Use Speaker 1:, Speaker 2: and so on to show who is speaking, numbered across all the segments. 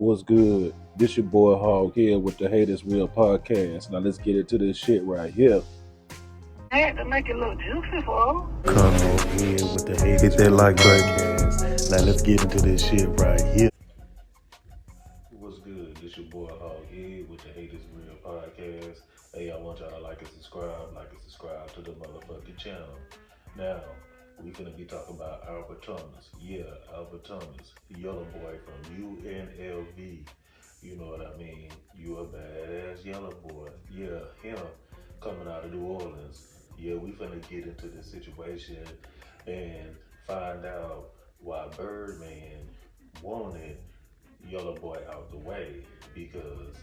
Speaker 1: What's good? This your boy Hog here with the Haters Real podcast. Now let's get into this shit right here.
Speaker 2: I had to make it look juicy for them.
Speaker 3: Come on here with the haters. Hit that like button. Now let's get into this shit right here.
Speaker 1: What's good? This your boy Hog here with the Haters Real podcast. Hey, I want y'all to like and subscribe to the motherfucking channel. Now, we finna be talking about Albert Thomas. Yeah, Albert Thomas, Yellaboy from UNLV. You know what I mean? You a badass Yellaboy. Yeah, him coming out of New Orleans. Yeah, we finna get into this situation and find out why Birdman wanted Yellaboy out the way, because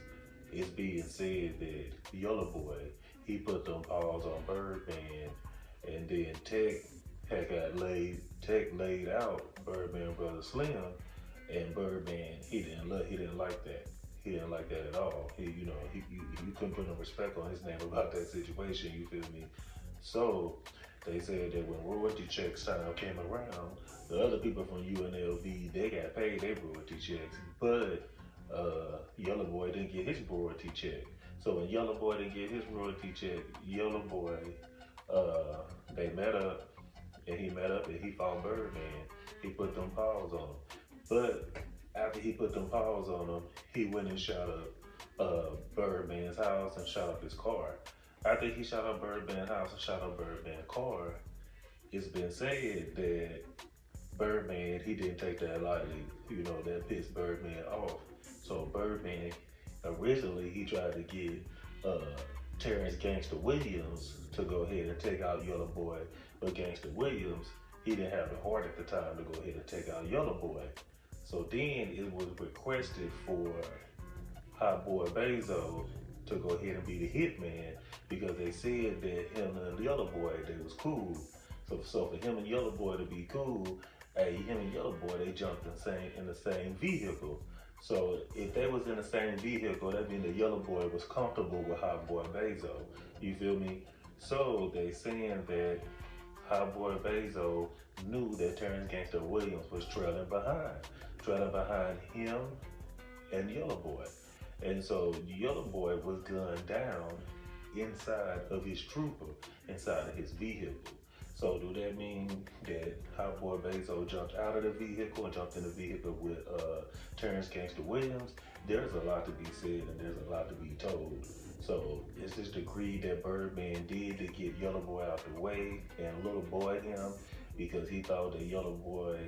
Speaker 1: it's being said that Yellaboy, he put them paws on Birdman, and then Tech laid out Birdman brother Slim, and Birdman he didn't like that. He didn't like that at all. You couldn't put no respect on his name about that situation. You feel me? So they said that when royalty checks time came around, the other people from UNLV, they got paid their royalty checks, but Yellaboy didn't get his royalty check. So when Yellaboy didn't get his royalty check, Yellaboy, they met up, and he fought Birdman. He put them paws on him. But after he put them paws on him, he went and shot up Birdman's house and shot up his car. After he shot up Birdman's house and shot up Birdman's car, it's been said that Birdman, he didn't take that lightly. That pissed Birdman off. So Birdman, originally he tried to get Terrence Gangster Williams to go ahead and take out Yellaboy, but Gangster Williams, he didn't have the heart at the time to go ahead and take out Yellaboy. So then it was requested for Hotboy Beezo to go ahead and be the Hitman, because they said that him and Yellaboy, they was cool. So for him and Yellaboy to be cool, him and Yellaboy, they jumped in the same vehicle. So if they was in the same vehicle, that means the Yellaboy was comfortable with Hotboy Beezo. You feel me? So they saying that Hotboy Beezo knew that Terrence Gangster Williams was trailing behind him and Yellaboy. And so Yellaboy was gunned down inside of his trooper, inside of his vehicle. So do that mean that Hotboy Beezo jumped out of the vehicle and jumped in the vehicle with Terrence Gangster Williams? There's a lot to be said and there's a lot to be told. So it's this degree that Birdman did to get Yellaboy out the way and little boy him, because he thought that Yellaboy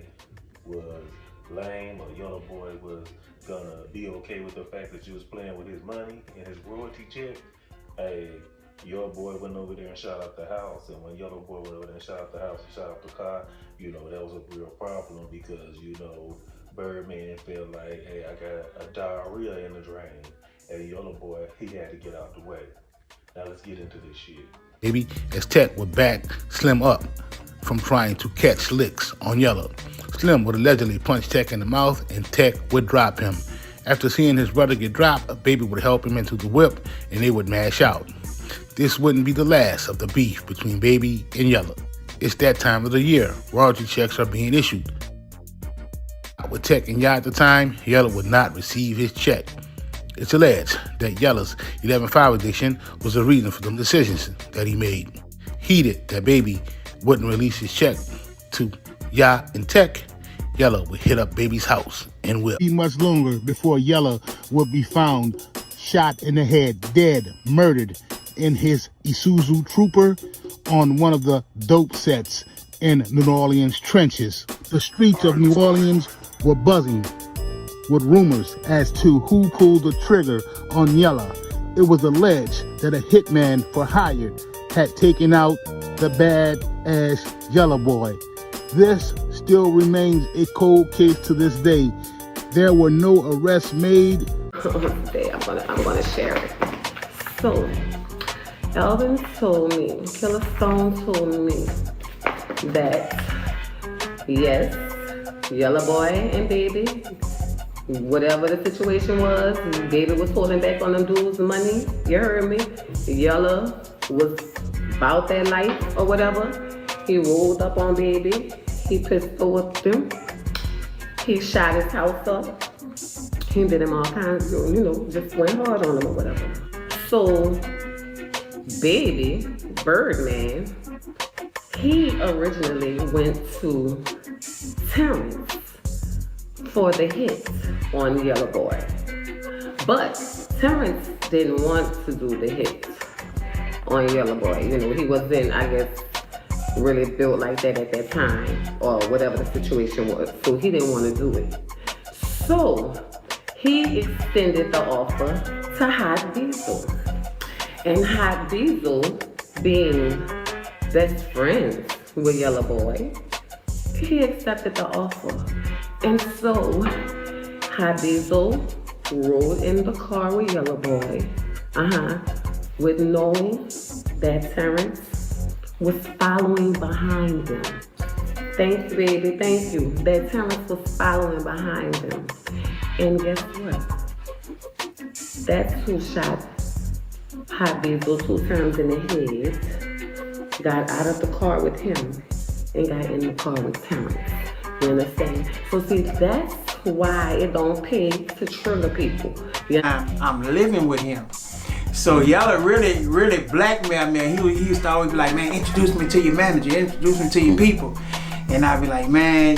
Speaker 1: was lame, or Yellaboy was gonna be okay with the fact that you was playing with his money and his royalty check. Yellaboy went over there and shot up the house, and when Yellaboy went over there and shot up the house and shot up the car, that was a real problem, because Birdman felt like, hey, I got a diarrhea in the drain, and Yellaboy, he had to get out the way. Now let's get into this shit.
Speaker 4: Baby, as Tech would back Slim up from trying to catch licks on Yella. Slim would allegedly punch Tech in the mouth, and Tech would drop him. After seeing his brother get dropped, Baby would help him into the whip, and they would mash out. This wouldn't be the last of the beef between Baby and Yella. It's that time of the year. Royalty checks are being issued. With Tech and Ya at the time, Yella would not receive his check. It's alleged that Yella's 11-5 edition was the reason for the decisions that he made. Heated that Baby wouldn't release his check to Ya and Tech, Yella would hit up Baby's house and whip.
Speaker 5: Much longer before Yella would be found shot in the head, dead, murdered in his Isuzu Trooper on one of the dope sets in New Orleans trenches. The streets of New Orleans were buzzing with rumors as to who pulled the trigger on Yella. It was alleged that a hitman for hire had taken out the bad-ass Yellaboy. This still remains a cold case to this day. There were no arrests made.
Speaker 6: Today I'm gonna share it. So, Elvin told me, Killer Stone told me that yes, Yellaboy and Baby, whatever the situation was, Baby was holding back on them dudes' money. You heard me. Yella was about that life or whatever. He rolled up on Baby. He pistol whipped him. He shot his house up. He did him all kinds of, just went hard on him or whatever. So, baby, Birdman, he originally went to Terrence for the hit on Yellaboy. But Terrence didn't want to do the hit on Yellaboy. He wasn't, I guess, really built like that at that time, or whatever the situation was. So he didn't want to do it. So he extended the offer to Hot Beezo. And Hot Beezo, being best friends with Yellaboy, he accepted the offer. And so Hot Beezo rode in the car with Yellaboy, with knowing that Terrence was following behind them. Thank you, baby, thank you. That Terrence was following behind them. And guess what? That's who shot Hot Beezo 2 times in the head, got out of the car with him, and got in the car with Terrence. You understand? So see, that's why it don't pay to trigger people.
Speaker 7: I'm living with him. So Yella really blackmailed me. He used to always be like, man, introduce me to your manager, introduce me to your people. And I'd be like, man,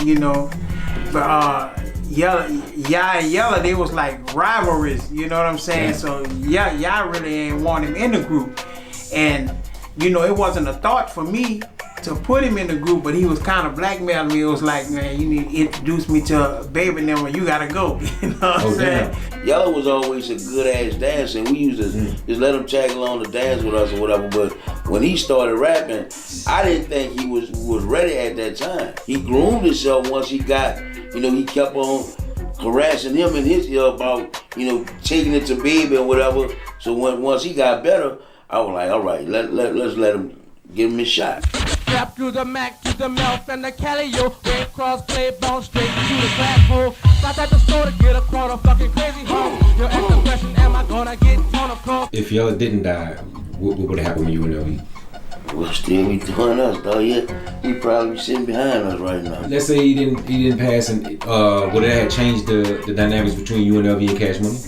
Speaker 7: but Yella, they was like rivalries, you know what I'm saying? So y'all really ain't want him in the group. And it wasn't a thought for me to put him in the group, but he was kind of blackmailing me. It was like, man, you need to introduce me to Baby and them, or you gotta go. You know what I'm saying?
Speaker 8: Yella was always a good ass dancer, and we used to just let him tag along to dance with us or whatever. But when he started rapping, I didn't think he was ready at that time. He groomed himself once he got, he kept on harassing him in his ear about, taking it to Baby or whatever. So once he got better, I was like, all right, let's let him give him his shot.
Speaker 9: Strap through the Mac to the mouth and the Calio. Red cross, play bone straight to the black hole. Stop at the store to get a quarter fucking crazy home. You're asking the question, am I gonna get torn across?
Speaker 10: If y'all didn't die, what would have happened with you and LV?
Speaker 8: We'll still be doing us, though. Yeah, he probably be sitting behind us right now.
Speaker 10: Let's say he didn't pass, and would that have changed the dynamics between you and LV and Cash Money?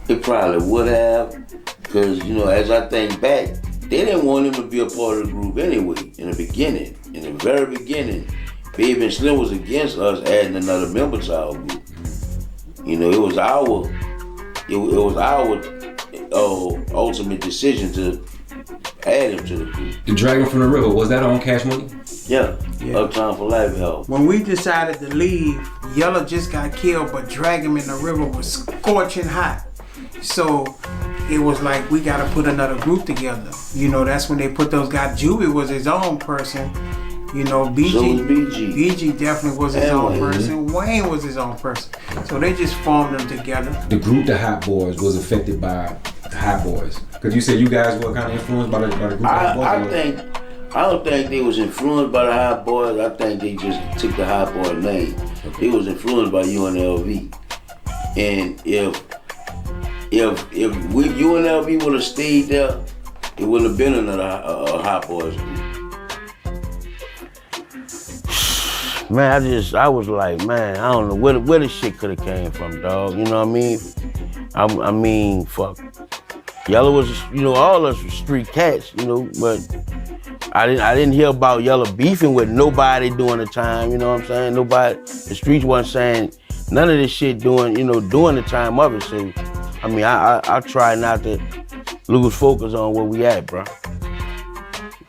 Speaker 8: It probably would have, because as I think back, they didn't want him to be a part of the group anyway. In the very beginning, Baby and Slim was against us adding another member to our group. It was our ultimate decision to add him to the group.
Speaker 10: The Dragon from the River, was that on Cash Money?
Speaker 8: Yeah. Uptown for Life help.
Speaker 7: When we decided to leave, Yella just got killed, but Dragon in the River was scorching hot. So it was like, we gotta put another group together. That's when they put those guys. Juvie was his own person. BG definitely was his own person. Wayne was his own person. So they just formed them together.
Speaker 10: The group, the Hot Boys, was affected by the Hot Boys. Because you said you guys were kind of influenced by the group of Hot Boys.
Speaker 8: I don't think they was influenced by the Hot Boys. I think they just took the Hot Boy name. Okay. They was influenced by UNLV. And if UNLV would have stayed there, it wouldn't have been another Hot Boys group. Man, I was like, man, I don't know where this shit could have came from, dog. You know what I mean? I mean, fuck. Yella was, all us were street cats, but I didn't hear about Yella beefing with nobody during the time, you know what I'm saying? Nobody, the streets wasn't saying none of this shit during the time of it. So, I mean, I try not to lose focus on where we at, bro.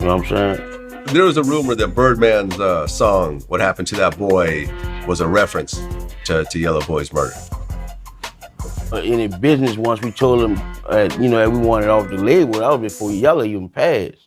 Speaker 8: You know what I'm saying?
Speaker 11: There was a rumor that Birdman's song, What Happened to That Boy, was a reference to Yellaboy's murder.
Speaker 8: In the business, once we told him, that we wanted off the label, that was before Yella even passed.